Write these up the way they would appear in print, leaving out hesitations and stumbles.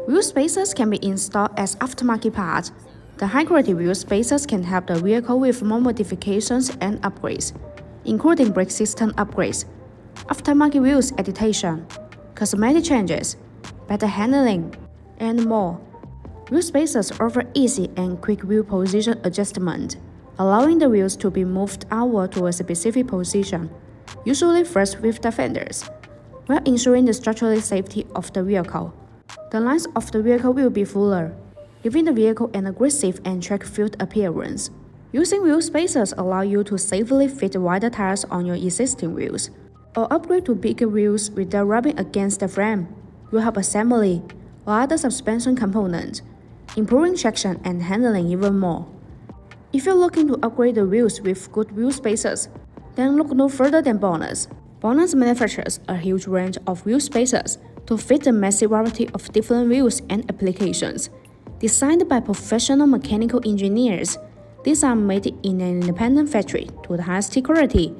Wheel spacers can be installed as aftermarket parts. The high-quality wheel spacers can help the vehicle with more modifications and upgrades, including brake system upgrades, aftermarket wheels adaptation, cosmetic changes, better handling, and more. Wheel spacers offer easy and quick wheel position adjustment, allowing the wheels to be moved outward to a specific position, usually first with the fenders, while ensuring the structural safety of the vehicle. The lines of the vehicle will be fuller, giving the vehicle an aggressive and track-filled appearance. Using wheel spacers allow you to safely fit wider tires on your existing wheels, or upgrade to bigger wheels without rubbing against the frame, wheel hub assembly, or other suspension components, improving traction and handling even more. If you're looking to upgrade the wheels with good wheel spacers, then look no further than BONOSS. BONOSS manufactures a huge range of wheel spacers to fit the massive variety of different wheels and applications. Designed by professional mechanical engineers, these are made in an independent factory to the highest quality,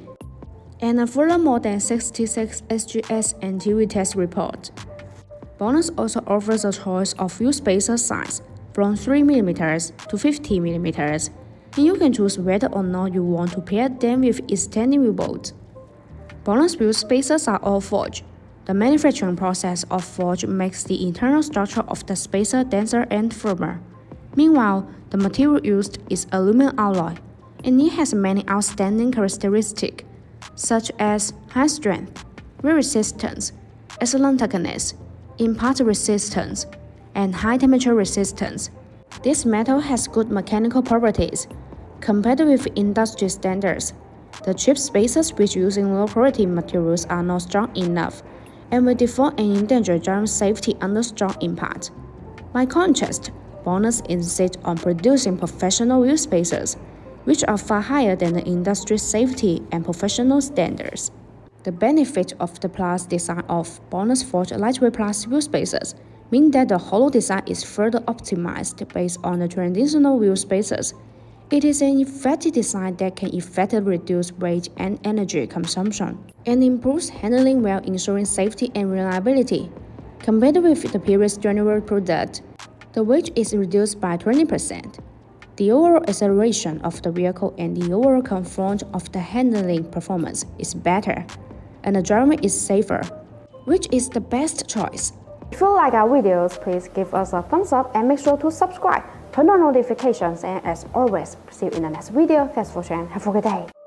and a further more than 66 SGS and TV test report. BONOSS also offers a choice of wheel spacer size from 3mm to 50mm, and you can choose whether or not you want to pair them with extending wheel bolts. BONOSS wheel spacers are all forged. The manufacturing process of forge makes the internal structure of the spacer denser and firmer. Meanwhile, the material used is aluminum alloy, and it has many outstanding characteristics, such as high strength, wear resistance, excellent thickness, impact resistance, and high temperature resistance. This metal has good mechanical properties. Compared with industry standards, the cheap spacers which using low-quality materials are not strong enough and will default and endanger driving safety under strong impact. By contrast, BONOSS insists on producing professional wheel spacers, which are far higher than the industry safety and professional standards. The benefit of the plus design of BONOSS forged lightweight plus wheel spacers mean that the hollow design is further optimized based on the traditional wheel spacers. It is an effective design that can effectively reduce weight and energy consumption, and improves handling while ensuring safety and reliability. Compared with the previous general product, the weight is reduced by 20%. The overall acceleration of the vehicle and the overall comfort of the handling performance is better, and the driving is safer, which is the best choice. If you like our videos, please give us a thumbs up and make sure to subscribe. Turn on notifications, and as always, see you in the next video. Thanks for watching. Have a good day.